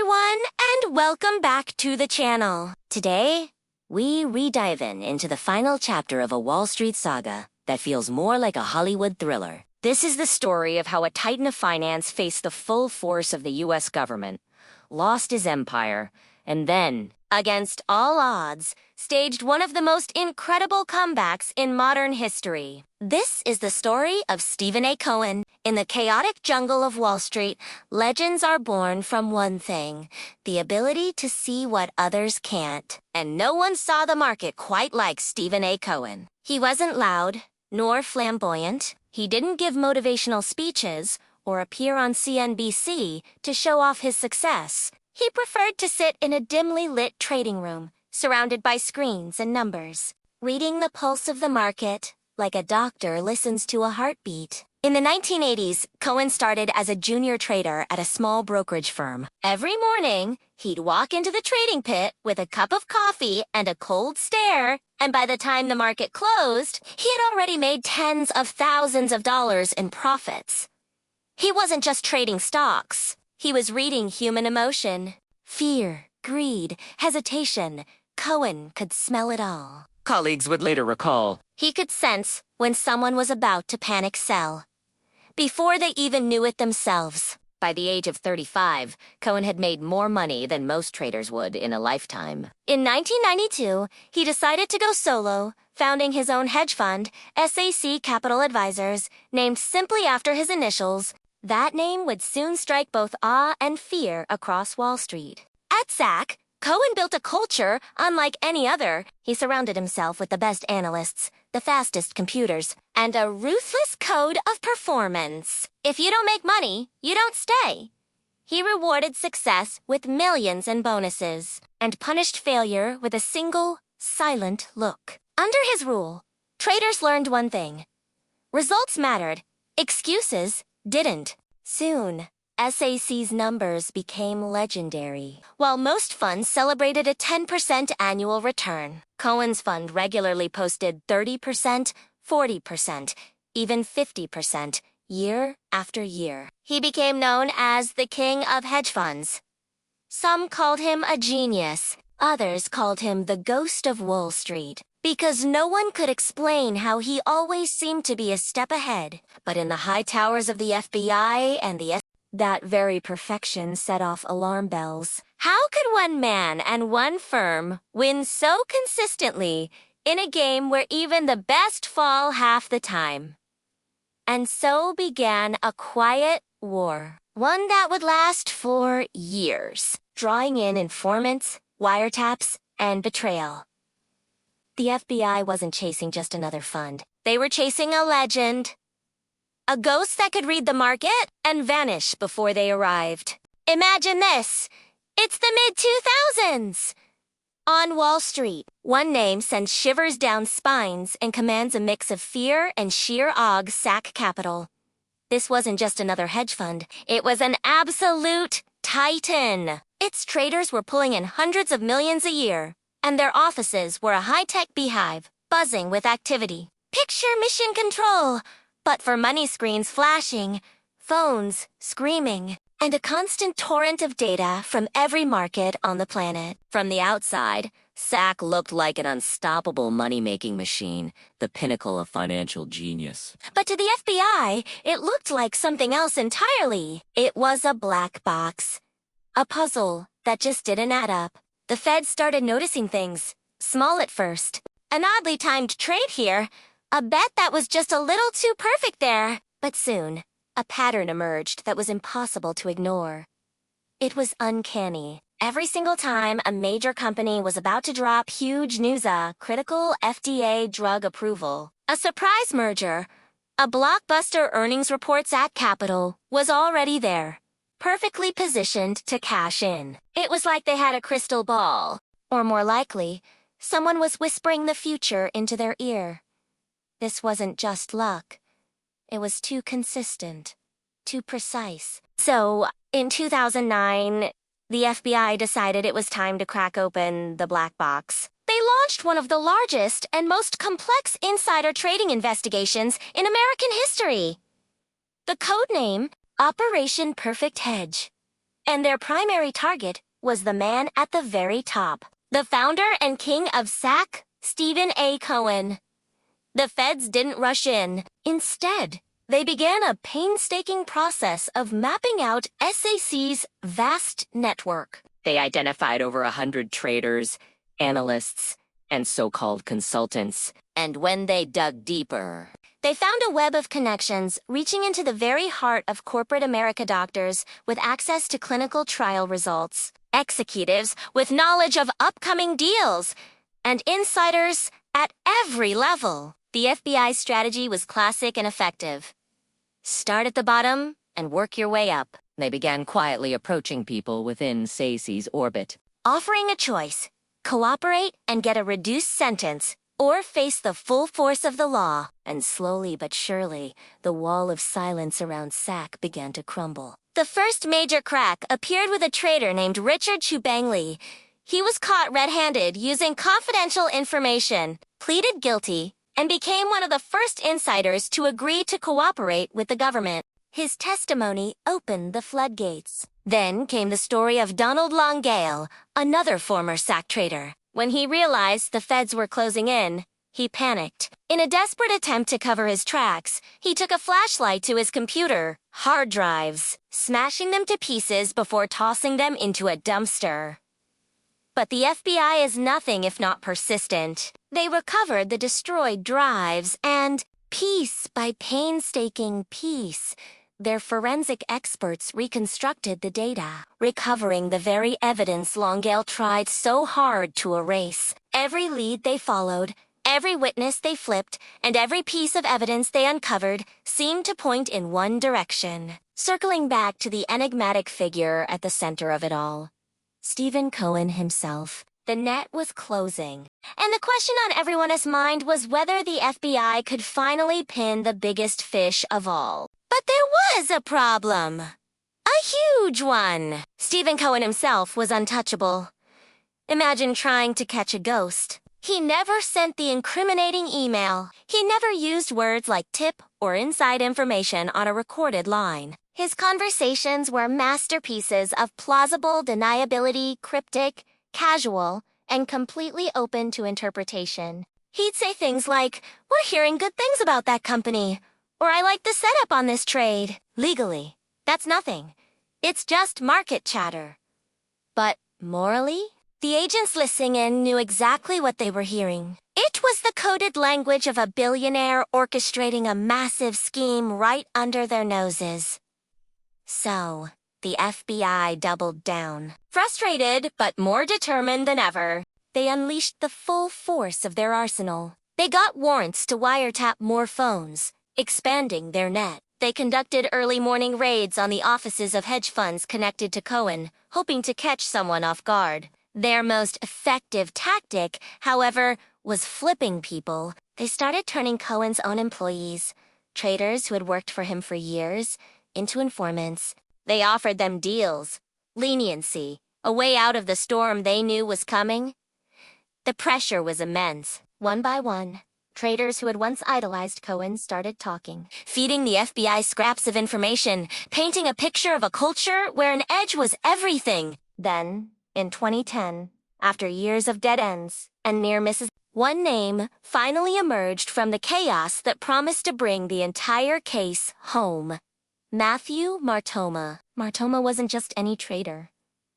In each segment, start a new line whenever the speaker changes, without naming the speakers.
everyone, and welcome back to the channel. Today, we re-dive into the final chapter of a Wall Street saga that feels more like a Hollywood thriller. This is the story of how a titan of finance faced the full force of the U.S. government, lost his empire, and then, against all odds, staged one of the most incredible comebacks in modern history. This is the story of Stephen A. Cohen. In the chaotic jungle of Wall Street, legends are born from one thing: the ability to see what others can't. And no one saw the market quite like Stephen A. Cohen. He wasn't loud, nor flamboyant. He didn't give motivational speeches or appear on CNBC to show off his success. He preferred to sit in a dimly lit trading room, surrounded by screens and numbers, reading the pulse of the market like a doctor listens to a heartbeat. In the 1980s, Cohen started as a junior trader at a small brokerage firm. Every morning, he'd walk into the trading pit with a cup of coffee and a cold stare, and by the time the market closed, he had already made tens of thousands of dollars in profits. He wasn't just trading stocks. He was reading human emotion. Fear, greed, hesitation. Cohen could smell it all.
Colleagues would later recall.
He could sense when someone was about to panic sell, before they even knew it themselves. By the age of 35, Cohen had made more money than most traders would in a lifetime. In 1992, he decided to go solo, founding his own hedge fund, SAC Capital Advisors, named simply after his initials. That name would soon strike both awe and fear across Wall Street. At SAC, Cohen built a culture unlike any other. He surrounded himself with the best analysts, the fastest computers, and a ruthless code of performance. If you don't make money, you don't stay. He rewarded success with millions in bonuses, and punished failure with a single, silent look. Under his rule, traders learned one thing: results mattered, excuses didn't. Soon, SAC's numbers became legendary. While most funds celebrated a 10% annual return, Cohen's fund regularly posted 30%, 40%, even 50% year after year. He became known as the king of hedge funds. Some called him a genius. Others called him the ghost of Wall Street, because no one could explain how he always seemed to be a step ahead. But in the high towers of the FBI and the that very perfection set off alarm bells. How could one man and one firm win so consistently in a game where even the best fall half the time? And so began a quiet war, one that would last for years, drawing in informants, wiretaps, and betrayal. The FBI wasn't chasing just another fund. They were chasing a legend. A ghost that could read the market and vanish before they arrived. Imagine this. It's the mid-2000s. On Wall Street, one name sends shivers down spines and commands a mix of fear and sheer awe: SAC Capital. This wasn't just another hedge fund. It was an absolute titan. Its traders were pulling in hundreds of millions a year, and their offices were a high-tech beehive, buzzing with activity. Picture mission control, but for money screens flashing, phones screaming, and a constant torrent of data from every market on the planet. From the outside, SAC looked like an unstoppable money-making machine, the pinnacle of financial genius. But to the FBI, it looked like something else entirely. It was a black box, a puzzle that just didn't add up. The Fed started noticing things, small at first. An oddly timed trade here, a bet that was just a little too perfect there. But soon, a pattern emerged that was impossible to ignore. It was uncanny. Every single time a major company was about to drop huge news, critical FDA drug approval, a surprise merger, a blockbuster earnings report, SAC Capital was already there, perfectly positioned to cash in. It was like they had a crystal ball, or more likely, someone was whispering the future into their ear. This wasn't just luck. It was too consistent, too precise. So, in 2009, the FBI decided it was time to crack open the black box. They launched one of the largest and most complex insider trading investigations in American history. The code name, Operation Perfect Hedge. And their primary target was the man at the very top, the founder and king of SAC, Stephen A. Cohen. The feds didn't rush in. Instead, they began a painstaking process of mapping out SAC's vast network.
They identified over 100 traders, analysts, and so-called consultants.
And when they dug deeper, they found a web of connections reaching into the very heart of corporate America: doctors with access to clinical trial results, executives with knowledge of upcoming deals, and insiders at every level. The FBI's strategy was classic and effective. Start at the bottom and work your way up.
They began quietly approaching people within SAC's orbit,
Offering a choice: cooperate and get a reduced sentence, or face the full force of the law. And slowly but surely, the wall of silence around SAC began to crumble. The first major crack appeared with a trader named Richard Chubangley. He was caught red-handed using confidential information, pleaded guilty, and became one of the first insiders to agree to cooperate with the government. His testimony opened the floodgates. Then came the story of Donald Longale, another former SAC trader. When he realized the feds were closing in, he panicked. In a desperate attempt to cover his tracks, he took a flashlight to his computer, hard drives, smashing them to pieces before tossing them into a dumpster. But the FBI is nothing if not persistent. They recovered the destroyed drives and, piece by painstaking piece, their forensic experts reconstructed the data, recovering the very evidence Longale tried so hard to erase. Every lead they followed, every witness they flipped, and every piece of evidence they uncovered seemed to point in one direction, circling back to the enigmatic figure at the center of it all: Stephen Cohen himself. The net was closing, and the question on everyone's mind was whether the FBI could finally pin the biggest fish of all. But there was a problem. A huge one. Stephen Cohen himself was untouchable. Imagine trying to catch a ghost. He never sent the incriminating email. He never used words like tip or inside information on a recorded line. His conversations were masterpieces of plausible deniability, cryptic, casual, and completely open to interpretation. He'd say things like, "We're hearing good things about that company," or "I like the setup on this trade." Legally, that's nothing. It's just market chatter. But morally, the agents listening in knew exactly what they were hearing. It was the coded language of a billionaire orchestrating a massive scheme right under their noses. So, the FBI doubled down. Frustrated, but more determined than ever, they unleashed the full force of their arsenal. They got warrants to wiretap more phones, expanding their net. They conducted early morning raids on the offices of hedge funds connected to Cohen, hoping to catch someone off guard. Their most effective tactic, however, was flipping people. They started turning Cohen's own employees, traders who had worked for him for years, into informants. They offered them deals, leniency, a way out of the storm they knew was coming. The pressure was immense. One by one, traders who had once idolized Cohen started talking, feeding the FBI scraps of information, painting a picture of a culture where an edge was everything. Then, in 2010, after years of dead ends and near misses, one name finally emerged from the chaos that promised to bring the entire case home. Matthew Martoma. Martoma wasn't just any trader.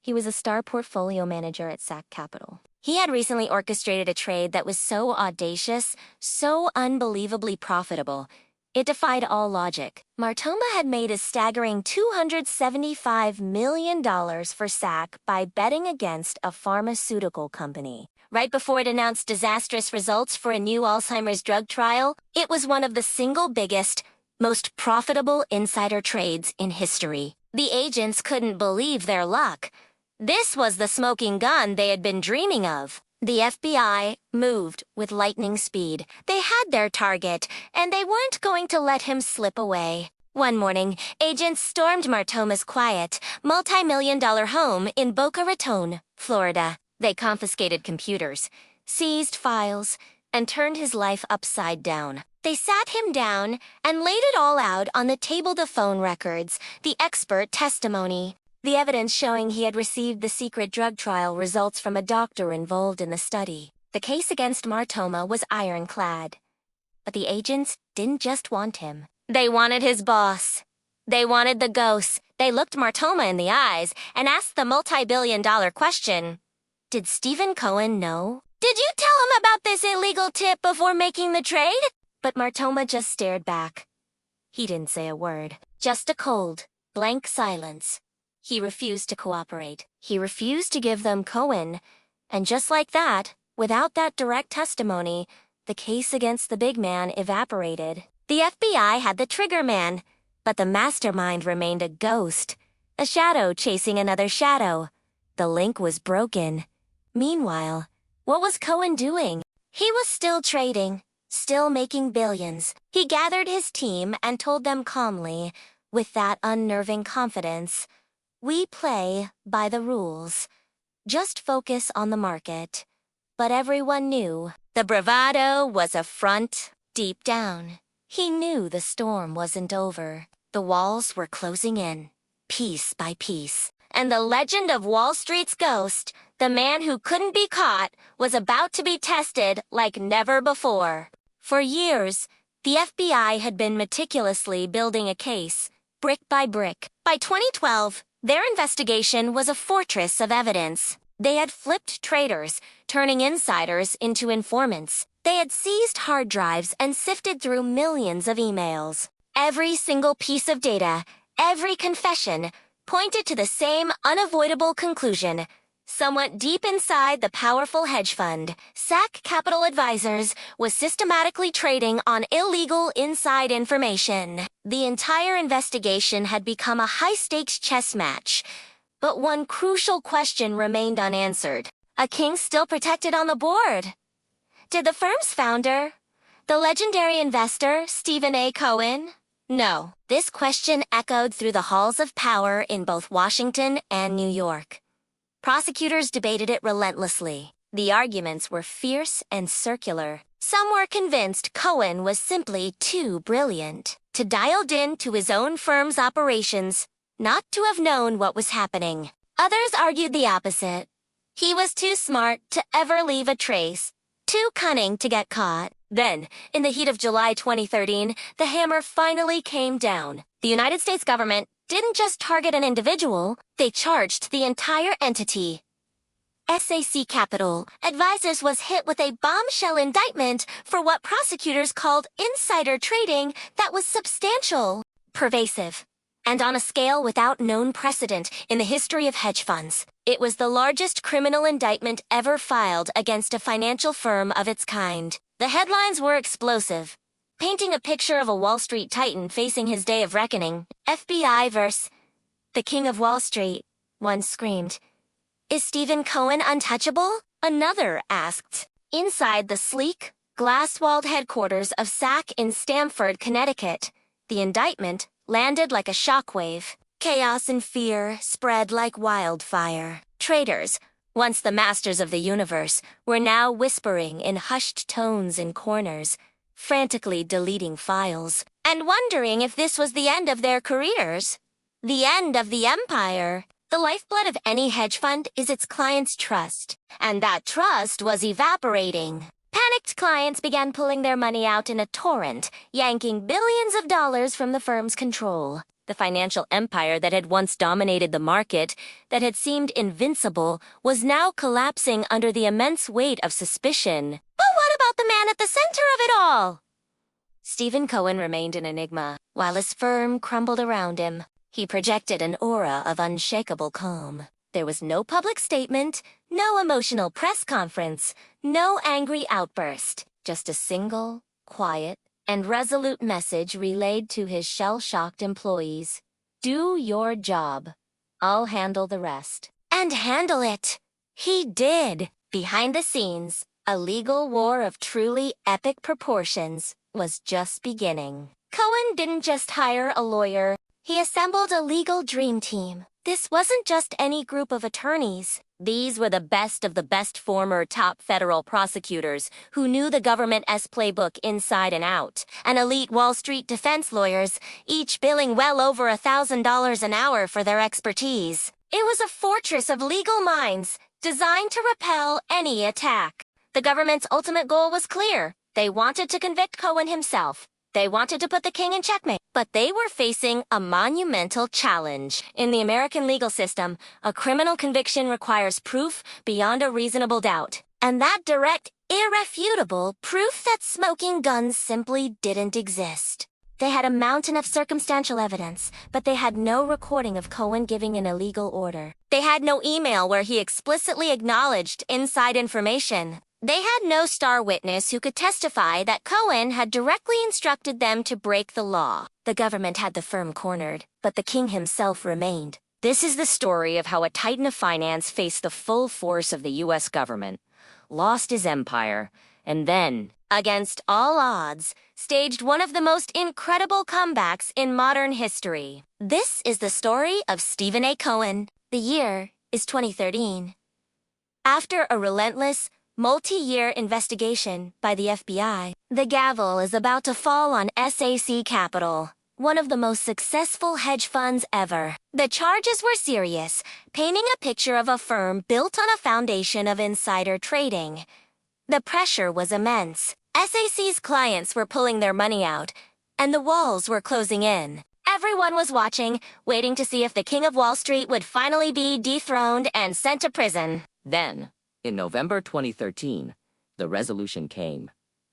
He was a star portfolio manager at SAC Capital. He had recently orchestrated a trade that was so audacious, so unbelievably profitable, it defied all logic. Martoma had made a staggering $275 million for SAC by betting against a pharmaceutical company. Right before it announced disastrous results for a new Alzheimer's drug trial, it was one of the single biggest, most profitable insider trades in history. The agents couldn't believe their luck. This was the smoking gun they had been dreaming of. The FBI moved with lightning speed. They had their target, and they weren't going to let him slip away. One morning, agents stormed Martoma's quiet, multi-million-dollar home in Boca Raton, Florida. They confiscated computers, seized files, and turned his life upside down. They sat him down and laid it all out on the table: the phone records, the expert testimony, The evidence showing he had received the secret drug trial results from a doctor involved in the study. The case against Martoma was ironclad. But the agents didn't just want him. They wanted his boss. They wanted the ghost. They looked Martoma in the eyes and asked the multi-billion-dollar question. Did Stephen Cohen know? Did you tell him about this illegal tip before making the trade? But Martoma just stared back. He didn't say a word. Just a cold, blank silence. He refused to cooperate. He refused to give them Cohen. And just like that, without that direct testimony, the case against the big man evaporated. The FBI had the trigger man, but the mastermind remained a ghost, a shadow chasing another shadow. The link was broken. Meanwhile, what was Cohen doing? He was still trading, still making billions. He gathered his team and told them calmly, with that unnerving confidence, "We play by the rules. Just focus on the market." But everyone knew the bravado was a front. Deep down, he knew the storm wasn't over. The walls were closing in, piece by piece. And the legend of Wall Street's ghost, the man who couldn't be caught, was about to be tested like never before. For years, the FBI had been meticulously building a case, brick by brick. By 2012, their investigation was a fortress of evidence. They had flipped traders, turning insiders into informants. They had seized hard drives and sifted through millions of emails. Every single piece of data, every confession, pointed to the same unavoidable conclusion. Somewhat deep inside the powerful hedge fund, SAC Capital Advisors was systematically trading on illegal inside information. The entire investigation had become a high-stakes chess match. But one crucial question remained unanswered. A king still protected on the board. Did the firm's founder, the legendary investor Stephen A. Cohen? No. This question echoed through the halls of power in both Washington and New York. Prosecutors debated it relentlessly. The arguments were fierce and circular. Some were convinced Cohen was simply too brilliant to dialed in to his own firm's operations, not to have known what was happening. Others argued the opposite. He was too smart to ever leave a trace, too cunning to get caught. Then, in the heat of July 2013, the hammer finally came down. The United States government didn't just target an individual, they charged the entire entity. SAC Capital Advisors was hit with a bombshell indictment for what prosecutors called insider trading that was substantial, pervasive, and on a scale without known precedent in the history of hedge funds. It was the largest criminal indictment ever filed against a financial firm of its kind. The headlines were explosive, painting a picture of a Wall Street titan facing his day of reckoning. FBI vs. the King of Wall Street, one screamed. Is Stephen Cohen untouchable? Another asked. Inside the sleek, glass-walled headquarters of SAC in Stamford, Connecticut, the indictment landed like a shockwave. Chaos and fear spread like wildfire. Traders, once the masters of the universe, were now whispering in hushed tones in corners, frantically deleting files, and wondering if this was the end of their careers. The end of the empire. The lifeblood of any hedge fund is its clients' trust, and that trust was evaporating. Panicked clients began pulling their money out in a torrent, yanking billions of dollars from the firm's control. The financial empire that had once dominated the market, that had seemed invincible, was now collapsing under the immense weight of suspicion. But what about the man at the center of it all? Stephen Cohen remained an enigma, while his firm crumbled around him. He projected an aura of unshakable calm. There was no public statement, no emotional press conference, no angry outburst, just a single, quiet, and resolute message relayed to his shell-shocked employees. Do your job. I'll handle the rest. And handle it. He did. Behind the scenes, a legal war of truly epic proportions was just beginning. Cohen didn't just hire a lawyer. He assembled a legal dream team. This wasn't just any group of attorneys. These were the best of the best former top federal prosecutors who knew the government's playbook inside and out, and elite Wall Street defense lawyers, each billing well over $1,000 an hour for their expertise. It was a fortress of legal minds, designed to repel any attack. The government's ultimate goal was clear. They wanted to convict Cohen himself. They wanted to put the king in checkmate. But they were facing a monumental challenge. In the American legal system, a criminal conviction requires proof beyond a reasonable doubt. And that direct, irrefutable proof that smoking guns simply didn't exist. They had a mountain of circumstantial evidence, but they had no recording of Cohen giving an illegal order. They had no email where he explicitly acknowledged inside information. They had no star witness who could testify that Cohen had directly instructed them to break the law. The government had the firm cornered, but the king himself remained.
This is the story of how a titan of finance faced the full force of the U.S. government, lost his empire, and then,
against all odds, staged one of the most incredible comebacks in modern history. This is the story of Stephen A. Cohen. The year is 2013. After a relentless, multi-year investigation by the FBI, the gavel is about to fall on SAC Capital, one of the most successful hedge funds ever. The charges were serious, painting a picture of a firm built on a foundation of insider trading. The pressure was immense. SAC's clients were pulling their money out, and the walls were closing in. Everyone was watching, waiting to see if the King of Wall Street would finally be dethroned and sent to prison.
then, in November 2013, the resolution came,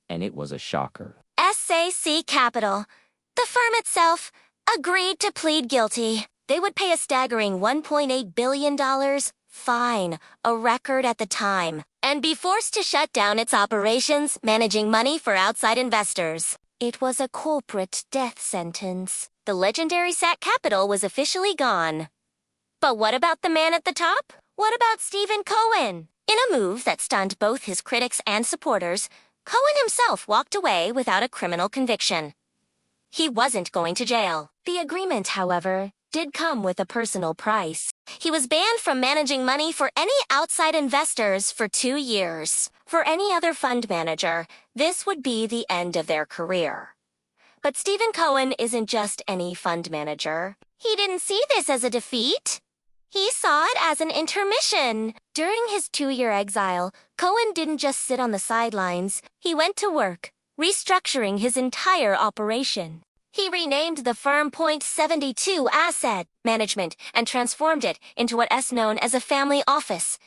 and it was a shocker.
SAC Capital, the firm itself, agreed to plead guilty. They would pay a staggering $1.8 billion fine, a record at the time, and be forced to shut down its operations, managing money for outside investors. It was a corporate death sentence. The legendary SAC Capital was officially gone. But what about the man at the top? What about Stephen Cohen? In a move that stunned both his critics and supporters, Cohen himself walked away without a criminal conviction. He wasn't going to jail. The agreement, however, did come with a personal price. He was banned from managing money for any outside investors for 2 years. For any other fund manager, this would be the end of their career. But Stephen Cohen isn't just any fund manager. He didn't see this as a defeat. He saw it as an intermission. During his 2-year exile, Cohen didn't just sit on the sidelines. He went to work, restructuring his entire operation. He renamed the firm Point 72 Asset Management and transformed it into what is known as a family office.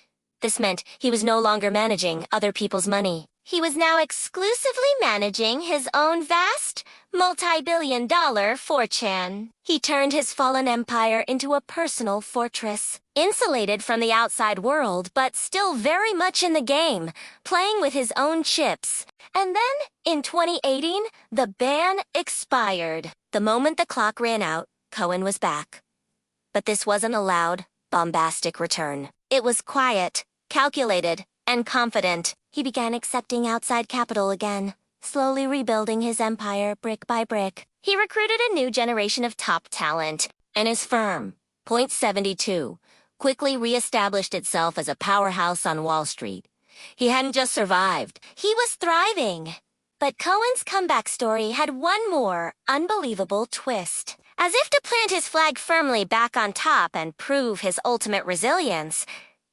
This meant he was no longer managing other people's money. He was now exclusively managing his own vast, multi-billion-dollar fortune. He turned his fallen empire into a personal fortress, insulated from the outside world, but still very much in the game, playing with his own chips. And then, in 2018, the ban expired. The moment the clock ran out, Cohen was back. But this wasn't a loud, bombastic return. It was quiet, calculated, and confident. He began accepting outside capital again, slowly rebuilding his empire brick by brick. He recruited a new generation of top talent, and his firm, Point 72, quickly re-established itself as a powerhouse on Wall Street. He hadn't just survived, he was thriving. But Cohen's comeback story had one more unbelievable twist. As if to plant his flag firmly back on top and prove his ultimate resilience,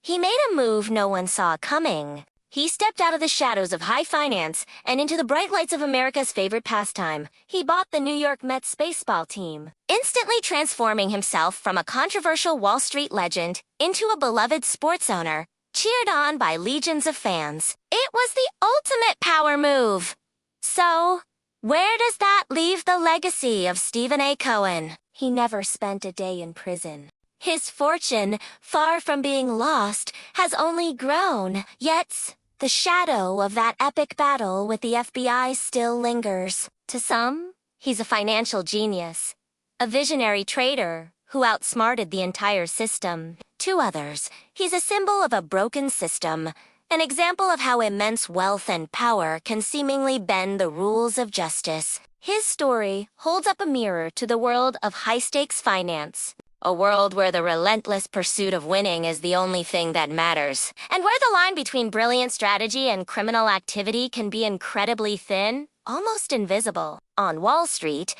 he made a move no one saw coming. He stepped out of the shadows of high finance and into the bright lights of America's favorite pastime. He bought the New York Mets baseball team, instantly transforming himself from a controversial Wall Street legend into a beloved sports owner, cheered on by legions of fans. It was the ultimate power move. So, where does that leave the legacy of Stephen A. Cohen? He never spent a day in prison. His fortune, far from being lost, has only grown, yet the shadow of that epic battle with the FBI still lingers. To some, he's a financial genius, a visionary trader who outsmarted the entire system. To others, he's a symbol of a broken system, an example of how immense wealth and power can seemingly bend the rules of justice. His story holds up a mirror to the world of high-stakes finance. A world where the relentless pursuit of winning is the only thing that matters, and where the line between brilliant strategy and criminal activity can be incredibly thin, almost invisible. On Wall Street,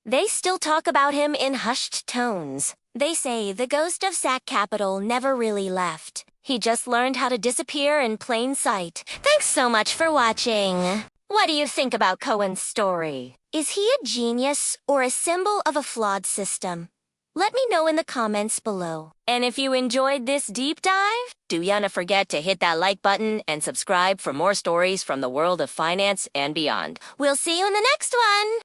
they still talk about him in hushed tones. They say the ghost of SAC Capital never really left. He just learned how to disappear in plain sight. Thanks so much for watching. What do you think about Cohen's story? Is he a genius or a symbol of a flawed system? Let me know in the comments below. And if you enjoyed this deep dive, do not forget to hit that like button and subscribe for more stories from the world of finance and beyond. We'll see you in the next one!